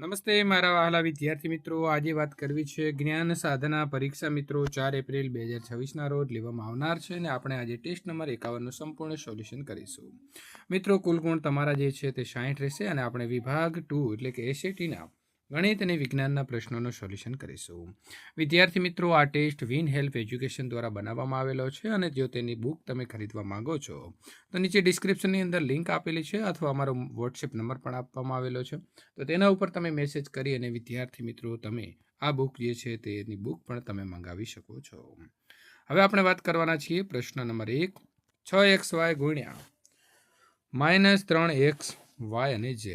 નમસ્તે મારા વહાલા વિદ્યાર્થી મિત્રો, આજે વાત કરવી છે જ્ઞાન સાધના પરીક્ષા મિત્રો 4 એપ્રિલ 2026ના રોજ લેવામાં આવનાર છે અને આપણે આજે ટેસ્ટ નંબર 51નું સંપૂર્ણ સોલ્યુશન કરીશું. મિત્રો કુલ ગુણ તમારા જે છે તે 60 રહેશે અને આપણે વિભાગ 2 એટલે કે એસએટીના ગણિત અને વિજ્ઞાનના પ્રશ્નોનું સોલ્યુશન કરીશું. વિદ્યાર્થી મિત્રો, આ ટેસ્ટ વિન હેલ્પ એજ્યુકેશન દ્વારા બનાવવામાં આવેલો છે અને જો તેની બુક તમે ખરીદવા માંગો છો તો નીચે ડિસ્ક્રિપ્શનની અંદર લિંક આપેલી છે અથવા અમારો વોટ્સએપ નંબર પણ આપવામાં આવેલો છે. તો તેના ઉપર તમે મેસેજ કરી અને વિદ્યાર્થી મિત્રો તમે આ બુક જે છે તેની બુક પણ તમે મંગાવી શકો છો. હવે આપણે વાત કરવાના છીએ પ્રશ્ન નંબર 1, 6xy ગુણ્યા -3xy અને z.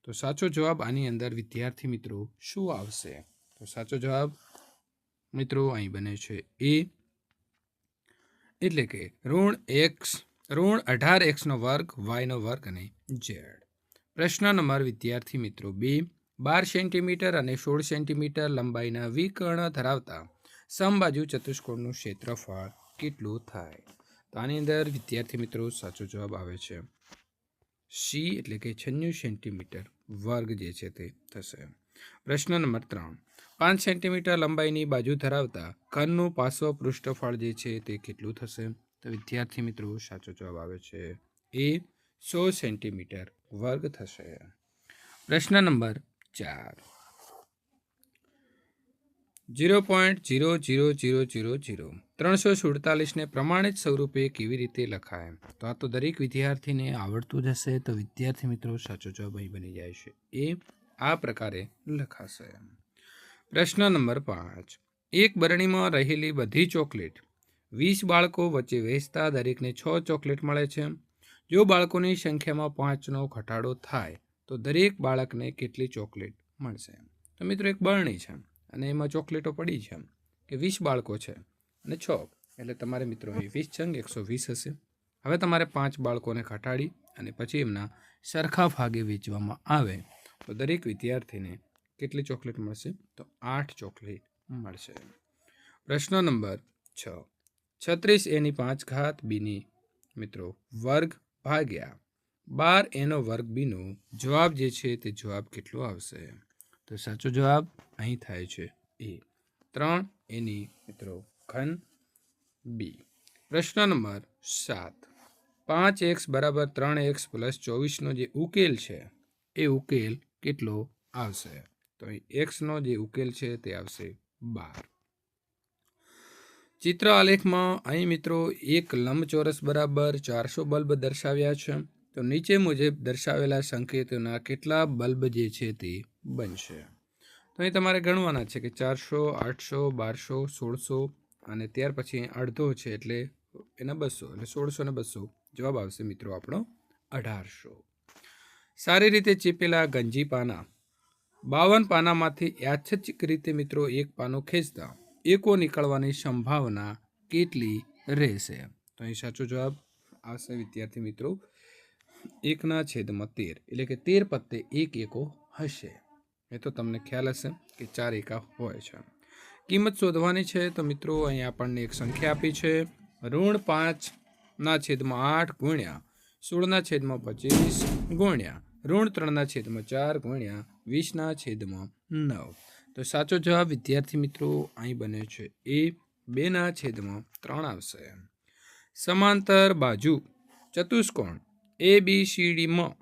તો સાચો જવાબ આની અંદર વિદ્યાર્થી મિત્રો શું આવશે? તો સાચો જવાબ મિત્રો અહીં બને છે એ, એટલે કે -18x² y² અને z. પ્રશ્ન નંબર વિદ્યાર્થી મિત્રો 2, 12 સેન્ટીમીટર અને 16 સેન્ટીમીટર લંબાઈના વિકર્ણ ધરાવતા સમબાજુ ચતુષ્કોણનું ક્ષેત્રફળ કેટલું થાય? તો આની અંદર વિદ્યાર્થી મિત્રો સાચો જવાબ આવે છે સી, એટલે કે 96 સેન્ટીમીટર વર્ગ જે છે તે થશે. પ્રશ્ન નંબર 3, 5 સેન્ટીમીટર લંબાઈની બાજુ ધરાવતા ઘનનું પાર્શ્વ પૃષ્ઠફળ જે છે તે કેટલું થશે? તો વિદ્યાર્થી મિત્રો સાચો જવાબ આવે છે એ, 100 સેન્ટીમીટર વર્ગ થશે. પ્રશ્ન નંબર 4, 0.00000 347ને પ્રમાણિત સ્વરૂપે કેવી રીતે લખાય? તો આ તો દરેક વિદ્યાર્થીને આવડતું જ હશે. તો વિદ્યાર્થી મિત્રો સાચો જવાબ અહીં બની જાય છે એ, આ પ્રકારે લખાશે. પ્રશ્ન નંબર 5, એક બરણીમાં રહેલી બધી ચોકલેટ 20 બાળકો વચ્ચે વહેંચતા દરેકને 6 ચોકલેટ મળે છે. જો બાળકોની સંખ્યામાં 5નો ઘટાડો થાય તો દરેક બાળકને કેટલી ચોકલેટ મળશે? તો મિત્રો એક બરણી છે અને એમાં ચોકલેટો પડી છે કે 20 બાળકો છે અને 6, એટલે તમારે મિત્રો 20 × 120 હશે. હવે તમારે 5 બાળકોને ઘટાડી અને પછી એમના સરખા ભાગે વેચવામાં આવે તો દરેક વિદ્યાર્થીને કેટલી ચોકલેટ મળશે? તો 8 ચોકલેટ મળશે. પ્રશ્ન નંબર 6, 36a⁵ બીની મિત્રો વર્ગ ભાગ્યા 12a² બીનો જવાબ જે છે તે જવાબ કેટલો આવશે? તો સાચો જવાબ અહીં થાય છે એ, 3a³ બી. પ્રશ્ન નંબર 7, 5x = 3x + 24નો જે ઉકેલ છે એ ઉકેલ કેટલો આવશે? તો અહીં એક્સનો જે ઉકેલ છે તે આવશે 12. ચિત્ર આલેખમાં અહીં મિત્રો એક લંબચોરસ બરાબર 400 બલ્બ દર્શાવ્યા છે. તો નીચે મુજબ દર્શાવેલા સંકેતોના કેટલા બલ્બ જે છે તે બનશે? તો અહીં તમારે ગણવાના છે કે 400, 800, 1200, 1600 અને ત્યાર પછી અડધો છે એટલે એના 200, એટલે 1600 ને 200 જવાબ આવશે મિત્રો આપણો 1800. સારી રીતે ચેપેલા ગંજી પાના 52 પાનામાંથી યાદચ્છિક રીતે મિત્રો એક પાનું ખેંચતા એકો નીકળવાની સંભાવના કેટલી રહેશે? તો અહીં સાચો જવાબ આવશે વિદ્યાર્થી મિત્રો 1/13, એટલે કે 13 પત્તે 1 એકો હશે. એ તો તમને ખ્યાલ હશે કે 4 એકા હોય છે. કિંમત શોધવાની છે તો મિત્રો અહીં આપણને એક સંખ્યા આપી છે -5/8 ગુણ્યા 16/25 ગુણ્યા -3/4 ગુણ્યા 20/9. તો સાચો જવાબ વિદ્યાર્થી મિત્રો અહીં બને છે એ, 2/3 આવશે. સમાંતર બાજુ ચતુષ્કોણ ABCDમાં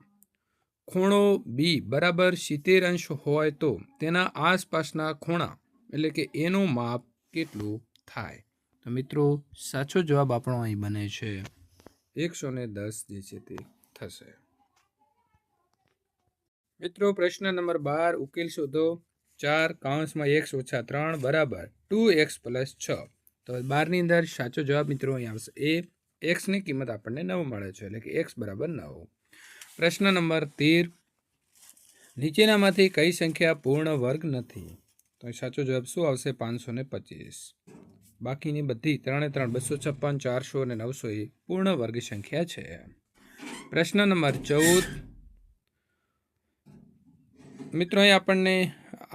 ખૂણો બી બરાબર 70° હોય તો તેના આસપાસના ખૂણા એટલે કે એનું માપ કેટલું થાય? તો મિત્રો સાચો જવાબ આપણો અહીં બને છે 110 જે છે તે થશે. મિત્રો પ્રશ્ન નંબર 12, ઉકેલ શોધો. 4(x - 3 = 2x + 6. તો 12ની અંદર સાચો જવાબ મિત્રો અહીં આવશે એ, એક્સની કિંમત આપણને 9 મળે છે, એટલે કે x = 9. પ્રશ્ન નંબર 13, નીચેનામાંથી કઈ સંખ્યા પૂર્ણ વર્ગ નથી? તો સાચો જવાબ શું આવશે? 525. બાકીની બધી 3 3, 256, 400 અને 900 એ પૂર્ણ વર્ગ સંખ્યા છે. પ્રશ્ન નંબર 14, મિત્રો અહીં આપણને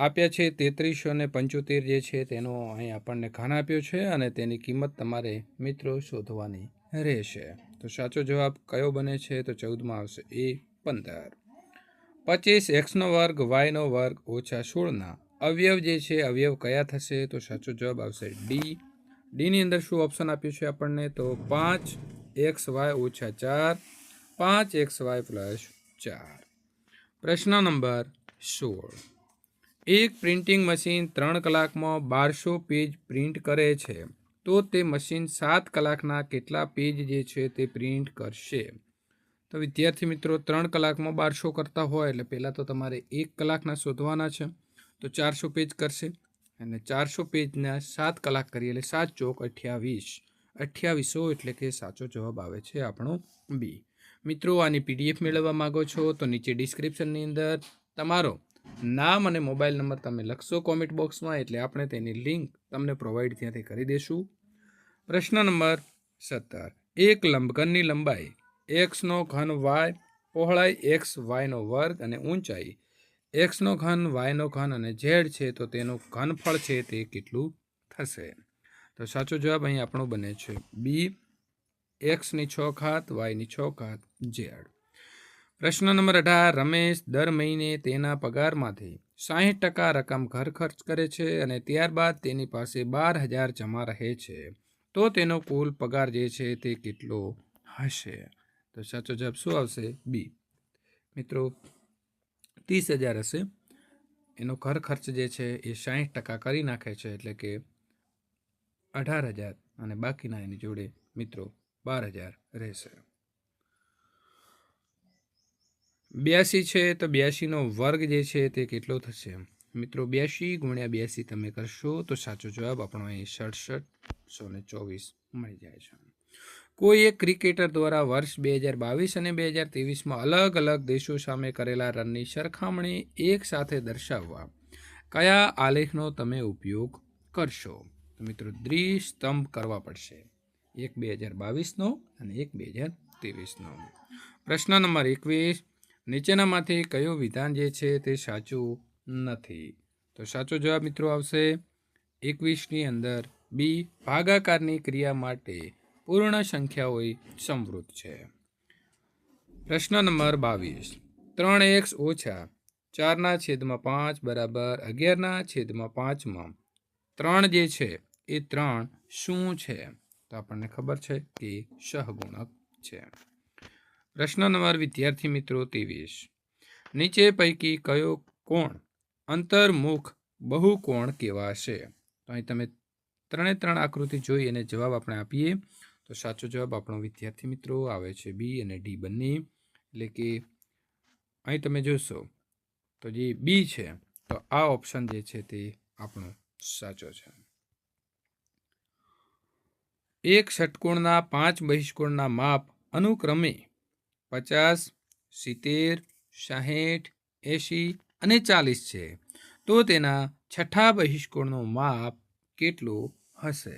આપ્યા છે 3375 જે છે તેનો અહીં આપણને ઘન આપ્યો છે અને તેની કિંમત તમારે મિત્રો શોધવાની રહેશે. તો સાચો જવાબ કયો બને છે? તો 14માં આવશે એ, 15. 25x નો વર્ગ y નો વર્ગ ઓછા 16ના અવયવ જે છે અવયવ કયા થશે? તો સાચો જવાબ આવશે ડી. ડીની અંદર શું ઓપ્શન આપ્યું છે આપણને? તો 5xy ઓછા 4, 5xy પ્લસ 4. પ્રશ્ન નંબર 16. એક પ્રિન્ટિંગ મશીન 3 કલાકમાં 1200 પેજ પ્રિન્ટ કરે છે, તો તે મશીન 7 કલાકના કેટલા પેજ જે છે તે પ્રિન્ટ કરશે? તો વિદ્યાર્થી મિત્રો 3 કલાકમાં 1200 કરતા હોય એટલે પહેલાં તો તમારે 1 કલાકના શોધવાના છે. તો 400 પેજ કરશે અને 400 પેજના 7 કલાક કરીએ એટલે 7 ચોક 28, 2800 એટલે કે સાચો જવાબ આવે છે આપણો બી. મિત્રો આની પીડીએફ મેળવવા માગો છો તો નીચે ડિસ્ક્રિપ્શનની અંદર તમારો નામ અને મોબાઈલ નંબર તમે લખશો કોમેન્ટ બોક્સમાં, એટલે આપણે તેની લિંક તમને પ્રોવાઈડ ત્યાંથી કરી દઈશું. પ્રશ્ન નંબર 17. એક લંબઘનની લંબાઈ x નો ઘન y, પહોળાઈ x y નો વર્ગ અને ઊંચાઈ x નો ઘન y નો ઘન અને z છે, તો તેનું ઘનફળ છે તે કેટલું થશે? તો સાચો જવાબ અહીં આપણો બને છે બી, x6 y6 z. પ્રશ્ન નંબર 18. રમેશ દર મહિને તેના પગારમાંથી 60% રકમ ઘર ખર્ચ કરે છે અને ત્યારબાદ તેની પાસે 12,000 જમા રહે છે, તો તેનો કુલ પગાર જે છે તે કેટલો હશે? તો સાચો જવાબ શું આવશે? બી. મિત્રો 30,000 હશે. એનો ઘર ખર્ચ જે છે એ 60% કરી નાખે છે એટલે કે 18,000 અને બાકીના એની જોડે મિત્રો 12,000 રહેશે. 82 છે તો 82નો વર્ગ જે છે તે કેટલો થશે? મિત્રો 82 ગુણ્યા 82 તમે કરશો તો સાચો જવાબ આપણો અહીં 67,124 મળી જાય છે. કોઈ એક ક્રિકેટર દ્વારા વર્ષ 2022 અને 2023માં અલગ અલગ દેશો સામે કરેલા રનની સરખામણી એક સાથે દર્શાવવા કયા આલેખનો તમે ઉપયોગ કરશો? તો મિત્રો દ્વિસ્તંભ કરવા પડશે, એક 2022નો અને એક 2023નો. પ્રશ્ન નંબર 21. નીચેનામાંથી કયું વિધાન જે છે તે સાચું નથી? તો સાચો જવાબ મિત્રો આવશે 21ની અંદર બી, ભાગાકારની ક્રિયા માટે પૂર્ણ સંખ્યાઓ સમવૃદ્ધ છે. પ્રશ્ન નંબર 22. 3x ઓછા 4/5 બરાબર 11/5માં 3 જે છે એ 3 શું છે? તો આપણને ખબર છે કે સહગુણક છે. પ્રશ્ન નંબર વિદ્યાર્થી મિત્રો 23. નીચે પૈકી કયો કોણ અંતર્મુખ બહુકોણ કહેવાશે? તો અહીં તમે 3 આકૃતિ જોઈ અને જવાબ આપણે આપીએ તો સાચો જવાબ આપણો વિદ્યાર્થી મિત્રો આવે છે બી અને ડી બંને. એટલે કે અહીં તમે જોશો તો જે બી છે તો આ ઓપ્શન જે છે તે આપણો સાચો છે. એક ષટકોણના 5 બહિષ્કોણના માપ અનુક્રમે 50, 70, 60, 80 અને 40 છે, તો તેના છઠ્ઠા બહિષ્કોણનું માપ કેટલું હશે?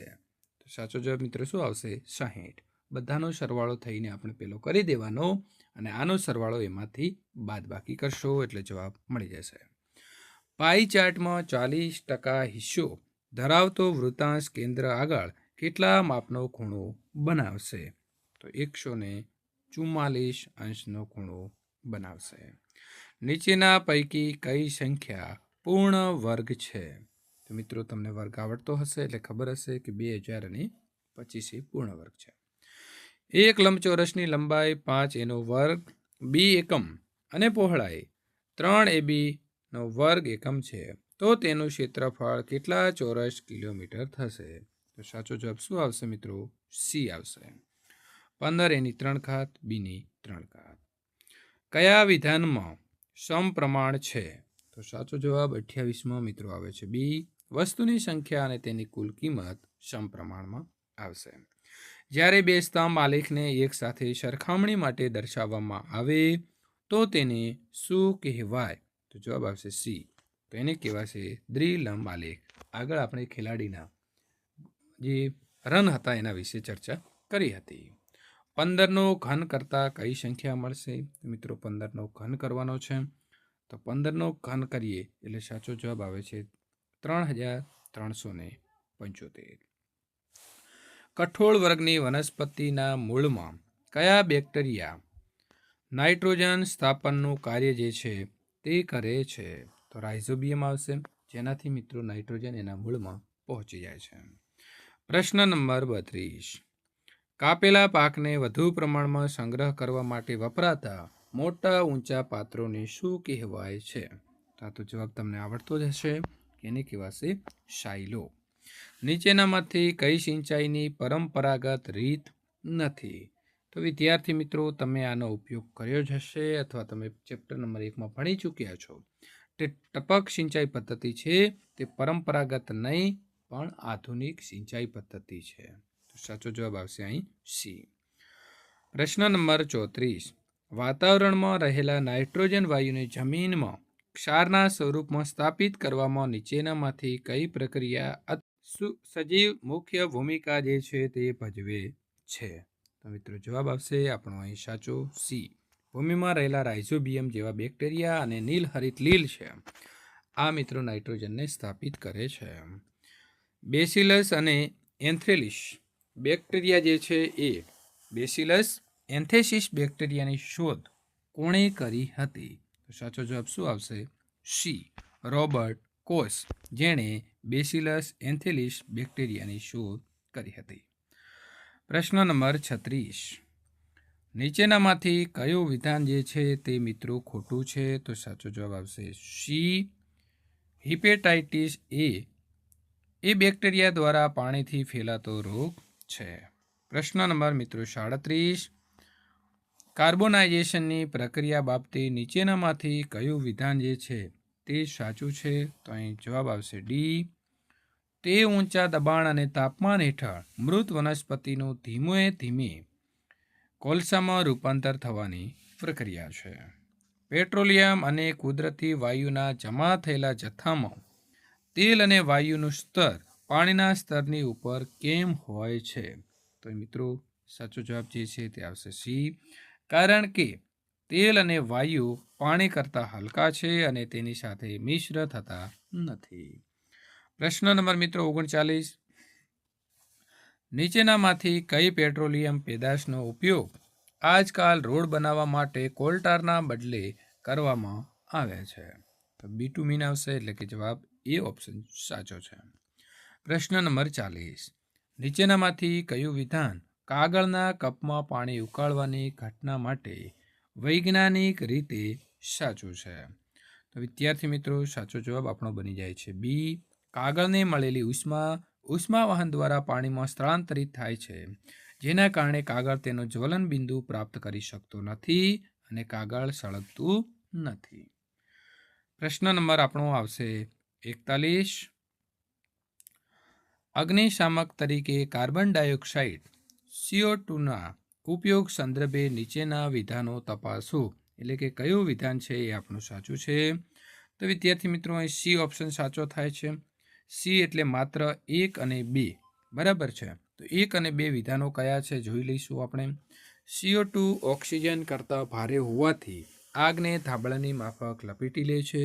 તો સાચો જવાબ મિત્રો શું આવશે? 60. બધાનો સરવાળો થઈને આપણે પેલો કરી દેવાનો અને આનો સરવાળો એમાંથી બાદબાકી કરશો એટલે જવાબ મળી જશે. પાઈ ચાર્ટમાં 40% હિસ્સો ધરાવતો વૃત્તાંશ કેન્દ્ર આગળ કેટલા માપનો ખૂણો બનાવશે? તો 144 અંશનો ખૂણો બનાવશે. નીચેના પૈકી કઈ સંખ્યા પૂર્ણ વર્ગ છે? તો મિત્રો તમને વર્ગ આવડતો હશે એટલે ખબર હશે કે 2025 પૂર્ણ વર્ગ છે. એક લંબચોરસની લંબાઈ 5 એનો વર્ગ બી એકમ અને પહોળાઈ 3 AB નો વર્ગ એકમ છે, તો તેનું ક્ષેત્રફળ કેટલા ચોરસ કિલોમીટર થશે? તો સાચો જવાબ શું આવશે મિત્રો? સી આવશે, 15 બીની 3. કયા વિધાનમાં સમપ્રમાણ છે? તો સાચો જવાબ 28માં મિત્રો આવે છે બી, વસ્તુની સંખ્યા અને તેની કુલ કિંમત સમપ્રમાણમાં આવશે. જ્યારે બે સ્તંભ આલેખને એક સાથે સરખામણી માટે દર્શાવવામાં આવે તો તેને શું કહેવાય? તો જવાબ આવશે સી, તો એને કહેવાશે દ્વિલંબ આલેખ. આગળ આપણે ખેલાડીના જે રન હતા એના વિશે ચર્ચા કરી હતી. 15નો ઘન કરતાં કઈ સંખ્યા મળશે? મિત્રો 15નો ઘન કરવાનો છે તો 15નો ઘન કરીએ એટલે સાચો જવાબ આવે છે 3,375. કઠોળ વર્ગની વનસ્પતિના મૂળમાં કયા બેક્ટેરિયા નાઇટ્રોજન સ્થાપનનું કાર્ય જે છે તે કરે છે? તો રાઇઝોબિયમ આવશે, જેનાથી મિત્રો નાઇટ્રોજન એના મૂળમાં પહોંચી જાય છે. પ્રશ્ન નંબર 32. કાપેલા પાકને વધુ પ્રમાણમાં સંગ્રહ કરવા માટે વપરાતા મોટા ઊંચા પાત્રોને શું કહેવાય છે? તો જવાબ તમને આવડતો જ હશે. એને કહેવાશે સાયલો. નીચેનામાંથી કઈ સિંચાઈની પરંપરાગત રીત નથી? તો વિદ્યાર્થી મિત્રો, તમે આનો ઉપયોગ કર્યો જ હશે અથવા તમે ચેપ્ટર નંબર 1માં ભણી ચૂક્યા છો. તે ટપક સિંચાઈ પદ્ધતિ છે. તે પરંપરાગત નહીં પણ આધુનિક સિંચાઈ પદ્ધતિ છે. તો સાચો જવાબ આવશે અહીં સી. પ્રશ્ન નંબર 34. વાતાવરણમાં રહેલા નાઇટ્રોજન વાયુને જમીનમાં ક્ષારના સ્વરૂપમાં સ્થાપિત કરવામાં નીચેનામાંથી કઈ પ્રક્રિયા સજીવ મુખ્ય ભૂમિકા જે છે તે ભજવે છે? તો મિત્રો જવાબ આવશે આપણો અહીં સાચો સી. ભૂમિમાં રહેલા રાઇઝોબિયમ જેવા બેક્ટેરિયા અને નીલહરિત લીલ છે, આ મિત્રો નાઇટ્રોજનને સ્થાપિત કરે છે. બેસિલસ અને એન્થ્રેલિસ બેક્ટેરિયા જે છે એ બેસિલસ એન્થેસિસ બેક્ટેરિયાની શોધ કોણે કરી હતી? તો સાચો જવાબ શું આવશે? સી. રોબર્ટ કોચ, જેણે બેસિલસ એન્થેલિસ બેક્ટેરિયાની શોધ કરી હતી. પ્રશ્ન નંબર 36. નીચેનામાંથી કયું વિધાન જે છે તે મિત્રો ખોટું છે? તો સાચો જવાબ આવશે સી. હિપેટાઇટિસ એ બેક્ટેરિયા દ્વારા પાણીથી ફેલાતો રોગ છે. પ્રશ્ન નંબર મિત્રો 37. કાર્બોનાઇઝેશનની પ્રક્રિયા બાબતે નીચેનામાંથી કયું વિધાન જે છે તે સાચું છે? તો અહીં જવાબ આવશે ડી. તે ઊંચા દબાણ અને તાપમાન હેઠળ મૃત વનસ્પતિનું ધીમે ધીમે કોલસામાં રૂપાંતર થવાની પ્રક્રિયા છે. પેટ્રોલિયમ અને કુદરતી વાયુના જમા થયેલા જથ્થામાં તેલ અને વાયુનું સ્તર પાણીના સ્તરની ઉપર કેમ હોય છે? તો મિત્રો સાચો જવાબ જે છે તે આવશે સી. કારણ કે તેલ અને વાયુ પાણી કરતાં હલકા છે અને તેની સાથે મિશ્ર થતા નથી. પ્રશ્ન નંબર મિત્રો 39. નીચેનામાંથી કઈ પેટ્રોલિયમ પેદાશનો ઉપયોગ આજકાલ રોડ બનાવવા માટે કોલટારના બદલે કરવામાં આવે છે? તો બીટુમીન આવશે, એટલે કે જવાબ એ ઓપ્શન સાચો છે. પ્રશ્ન નંબર 40. નીચેનામાંથી કયું વિધાન કાગળના કપમાં પાણી ઉકાળવાની ઘટના માટે વૈજ્ઞાનિક રીતે સાચું છે? તો વિદ્યાર્થી મિત્રો, સાચો જવાબ આપણો બની જાય છે બી. કાગળને મળેલી ઉષ્માવહન દ્વારા પાણીમાં સ્થળાંતરિત થાય છે, જેના કારણે કાગળ તેનો જ્વલન બિંદુ પ્રાપ્ત કરી શકતો નથી અને કાગળ સળગતું નથી. પ્રશ્ન નંબર આપણો આવશે 41. અગ્નિશામક તરીકે કાર્બન ડાયોક્સાઇડ CO2ના ઉપયોગ સંદર્ભે નીચેના વિધાનો તપાસો. એટલે કે કયું વિધાન છે એ આપણું સાચું છે? તો વિદ્યાર્થી મિત્રો, અહીં સી ઓપ્શન સાચો થાય છે. સી એટલે માત્ર 1 અને 2. બરાબર છે. તો 1 અને 2 વિધાનો કયા છે જોઈ લઈશું આપણે. CO2 ઓક્સિજન કરતાં ભારે હોવાથી આગને ધાબળાની માફક લપેટી લે છે.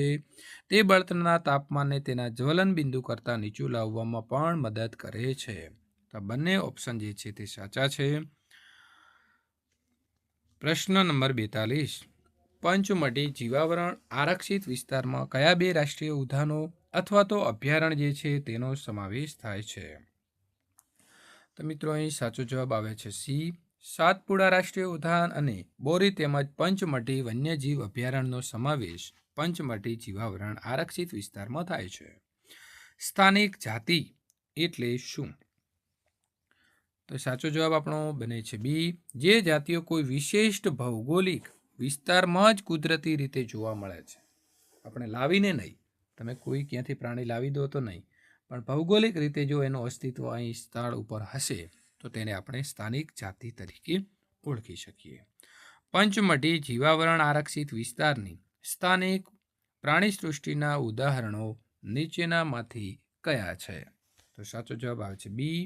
તે બળતણના તાપમાનને તેના જ્વલન બિંદુ કરતાં નીચું લાવવામાં પણ મદદ કરે છે. તો બંને ઓપ્શન જે છે તે સાચા છે. પ્રશ્ન નંબર 42. પંચમઢી જીવાવરણ આરક્ષિત વિસ્તારમાં કયા 2 રાષ્ટ્રીય ઉદ્યાનો અથવા તો અભયારણ્ય જે છે તેનો સમાવેશ થાય છે? તો મિત્રો અહીં સાચો જવાબ આવે છે સી. સાતપુડા રાષ્ટ્રીય ઉદ્યાન અને બોરી તેમજ પંચમઢી વન્યજીવ અભયારણ્યનો સમાવેશ પંચમઢી જીવાવરણ આરક્ષિત વિસ્તારમાં થાય છે. સ્થાનિક જાતિ એટલે શું? તો સાચો જવાબ આપણો બને છે બી. જે જાતિઓ કોઈ વિશિષ્ટ ભૌગોલિક વિસ્તારમાં જ કુદરતી રીતે જોવા મળે છે. આપણે લાવીને નહીં, તમે કોઈ ક્યાંથી પ્રાણી લાવી દો તો નહીં, પણ ભૌગોલિક રીતે જો એનું અસ્તિત્વ અહીં સ્થળ ઉપર હશે તો તેને આપણે સ્થાનિક જાતિ તરીકે ઓળખી શકીએ. પંચમઢી જીવાવરણ આરક્ષિત વિસ્તારની સ્થાનિક પ્રાણીસૃષ્ટિના ઉદાહરણો નીચેનામાંથી કયા છે? તો સાચો જવાબ આવે છે બી.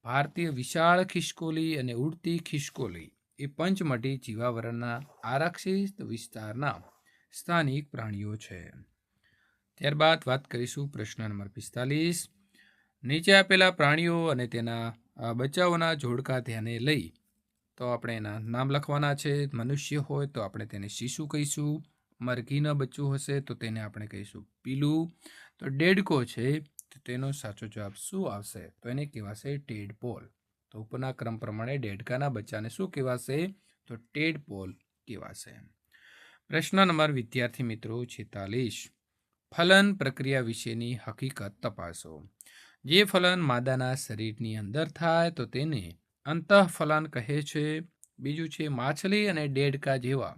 ભારતીય વિશાળ ખિસકોલી અને ઉડતી ખિસકોલી એ પંચમઢી જીવાવરણના આરક્ષિત વિસ્તારના સ્થાનિક પ્રાણીઓ છે. ત્યારબાદ વાત કરીશું પ્રશ્ન નંબર 45. નીચે આપેલા પ્રાણીઓ અને તેના બચ્ચાઓના જોડકા ધ્યાને લઈ તો આપણે એના નામ લખવાના છે. મનુષ્ય હોય તો આપણે તેને શિશુ કહીશું, મરઘીનું બચ્ચું હશે તો તેને આપણે કહીશું પીલું. તો દેડકો છે તો તેનો સાચો જવાબ શું આવશે? તો એને કહેવાશે ટેડપોલ. તો ઉપરના ક્રમ પ્રમાણે દેડકાના બચ્ચાને શું કહેવાશે? તો ટેડપોલ કહેવાશે. પ્રશ્ન નંબર વિદ્યાર્થી મિત્રો 46. ફલન પ્રક્રિયા વિશેની હકીકત તપાસો. જે ફલન માદાના શરીરની અંદર થાય તો તેને અંતઃફલન કહે છે. બીજું છે માછલી અને દેડકા જેવા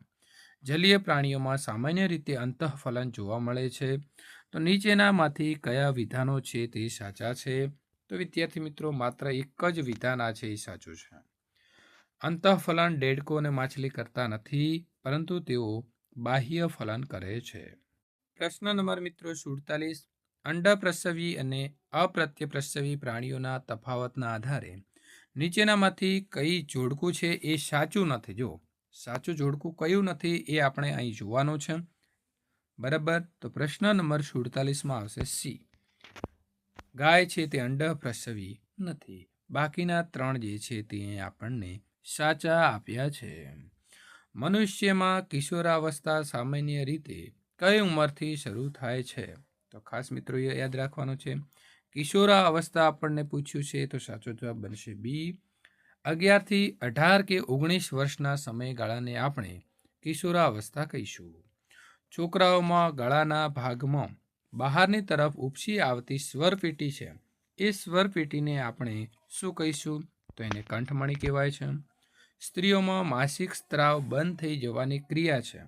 જલીય પ્રાણીઓમાં સામાન્ય રીતે અંતઃફલન જોવા મળે છે. તો નીચેનામાંથી કયા વિધાનો છે તે સાચા છે? તો વિદ્યાર્થી મિત્રો માત્ર એક જ વિધાન આ છે એ સાચું છે. અંતઃફલન દેડકો અને માછલી કરતા નથી, પરંતુ તેઓ બાહ્ય ફલન કરે છે. પ્રશ્ન નંબર મિત્રો 47. અંડપ્રસવી અને અપ્રત્યપ્રસવી પ્રાણીઓના તફાવતના આધારે નીચેનામાંથી કઈ જોડકું છે એ સાચું નથી? જો સાચું જોડકું કયું નથી એ આપણે અહીં જોવાનું છે. બરાબર. તો પ્રશ્ન નંબર 47માં આવશે સી. ગાય છે તે અંડપ્રસવી નથી. બાકીના 3 જે છે તે આપણને સાચા આપ્યા છે. મનુષ્યમાં કિશોરાવસ્થા સામાન્ય રીતે કઈ ઉંમરથી શરૂ થાય છે? તો ખાસ મિત્રો યાદ રાખવાનું છે. કિશોરાવસ્થા આપણને પૂછ્યું છે તો સાચો જવાબ બનશે બી. 11 થી 18 કે 19 વર્ષના સમયગાળાને આપણે કિશોરાવસ્થા કહીશું. છોકરાઓમાં ગળાના ભાગમાં બહારની તરફ ઉપસી આવતી સ્વરપેટી છે, એ સ્વરપેટીને આપણે શું કહીશું? તો એને કંઠમણી કહેવાય છે. સ્ત્રીઓમાં માસિક સ્ત્રાવ બંધ થઈ જવાની ક્રિયા છે,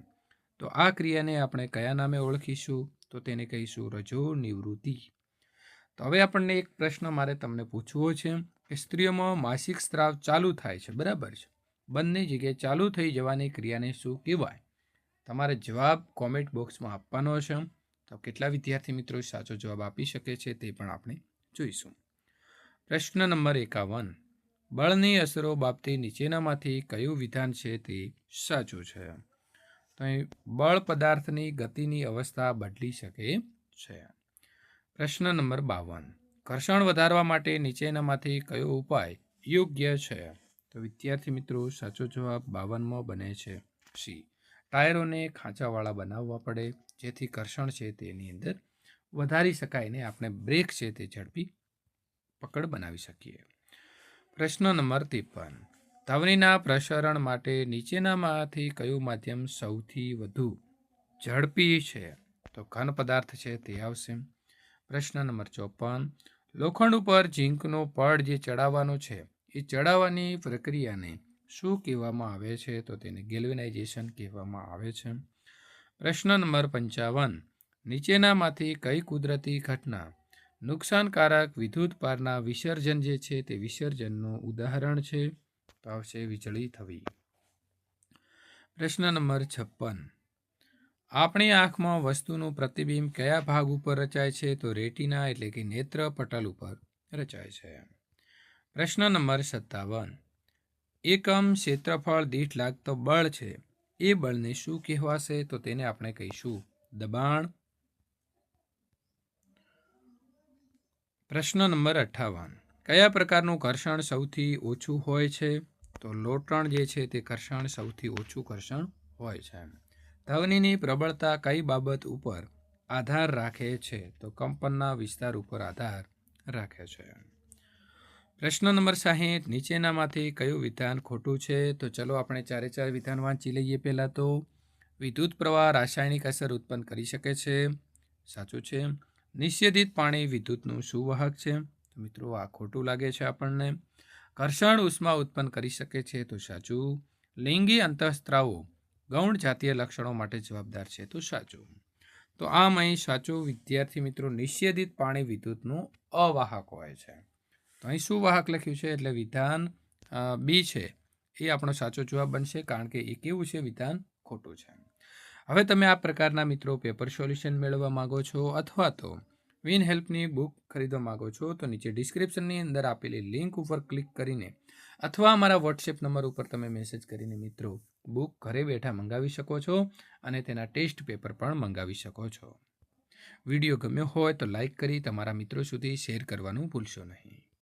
તો આ ક્રિયાને આપણે કયા નામે ઓળખીશું? તો તેને કહીશું રજો નિવૃત્તિ. તો હવે આપણને એક પ્રશ્ન મારે તમને પૂછવો છે કે સ્ત્રીઓમાં માસિક સ્ત્રાવ ચાલુ થાય છે, બરાબર છે, બંને જગ્યાએ ચાલુ થઈ જવાની ક્રિયાને શું કહેવાય? તમારે જવાબ કોમેન્ટ બોક્સમાં આપવાનો છે. તો કેટલા વિદ્યાર્થી મિત્રો સાચો જવાબ આપી શકે છે તે પણ આપણે જોઈશું. પ્રશ્ન નંબર 51. બળની અસરો બાબતે નીચેનામાંથી કયું વિધાન છે તે સાચું છે? તો અહીં બળ પદાર્થની ગતિની અવસ્થા બદલી શકે છે. પ્રશ્ન નંબર 52. ઘર્ષણ વધારવા માટે નીચેનામાંથી કયો ઉપાય યોગ્ય છે? તો વિદ્યાર્થી મિત્રો સાચો જવાબ 52માં બને છે સી. ટાયરોને ખાંચાવાળા બનાવવા પડે જેથી ઘર્ષણ છે તેની અંદર વધારી શકાય ને આપણે બ્રેક છે તે ઝડપી પકડ બનાવી શકીએ. પ્રશ્ન નંબર 53. ધ્વનિના પ્રસારણ માટે નીચેનામાંથી કયું માધ્યમ સૌથી વધુ ઝડપી છે? તો ઘન પદાર્થ છે તે આવશે. પ્રશ્ન નંબર 54. લોખંડ ઉપર ઝીંકનો પડ જે ચડાવવાનો છે એ ચડાવવાની પ્રક્રિયાને શું કહેવામાં આવે છે? તો તેને ગેલ્વેનાઇઝેશન કહેવામાં આવે છે. પ્રશ્ન નંબર 55. નીચેનામાંથી કઈ કુદરતી ઘટના નુકસાનકારક વિદ્યુત ભારના વિસર્જન જે છે તે વિસર્જનનું ઉદાહરણ છે? તો આવશે વીજળી થવી. પ્રશ્ન નંબર 56. આપણી આંખમાં વસ્તુનું પ્રતિબિંબ કયા ભાગ ઉપર રચાય છે? તો રેટિના એટલે કે નેત્ર પટલ ઉપર રચાય છે. પ્રશ્ન નંબર 57. એકમ ક્ષેત્રફળ દીઠ લાગતો બળ છે એ બળને શું કહેવાશે? તો તેને આપણે કહીશું દબાણ. પ્રશ્ન નંબર 58. કયા પ્રકારનું ઘર્ષણ સૌથી ઓછું હોય છે? તો લોટણ જે છે તે ઘર્ષણ સૌથી ઓછું ઘર્ષણ હોય છે. ધ્વનિની પ્રબળતા કઈ બાબત ઉપર આધાર રાખે છે? તો કંપનના વિસ્તાર ઉપર આધાર રાખે છે. પ્રશ્ન નંબર 60. નીચેનામાંથી કયું વિધાન ખોટું છે? તો ચલો આપણે 4 વિધાન વાંચી લઈએ. પહેલાં તો વિદ્યુત પ્રવાહ રાસાયણિક અસર ઉત્પન્ન કરી શકે છે, સાચું છે. નિષેધિત પાણી વિદ્યુતનું સુવાહક છે, તો મિત્રો આ ખોટું લાગે છે આપણને. ઘર્ષણ ઉષ્મા ઉત્પન્ન કરી શકે છે, તો સાચું. લિંગી અંતઃસ્ત્રાવો ગૌણ જાતીય લક્ષણો માટે જવાબદાર છે, તો સાચું. તો આમ અહીં સાચું વિદ્યાર્થી મિત્રો નિષેધિત પાણી વિદ્યુતનું અવાહક હોય છે. તો અહીં શું વાહક લખ્યું છે એટલે વિધાન બી છે એ આપણો સાચો જવાબ બનશે, કારણ કે એ કેવું છે? વિધાન ખોટું છે. હવે તમે આ પ્રકારના મિત્રો પેપર સોલ્યુશન મેળવવા માગો છો અથવા તો વિન હેલ્પની બુક ખરીદવા માગો છો તો નીચે ડિસ્ક્રિપ્શનની અંદર આપેલી લિંક ઉપર ક્લિક કરીને અથવા અમારા વોટ્સએપ નંબર ઉપર તમે મેસેજ કરીને મિત્રો બુક ઘરે બેઠા મંગાવી શકો છો અને તેના ટેસ્ટ પેપર પણ મંગાવી શકો છો. વિડીયો ગમ્યો હોય તો લાઈક કરી તમારા મિત્રો સુધી શેર કરવાનું ભૂલશો નહીં.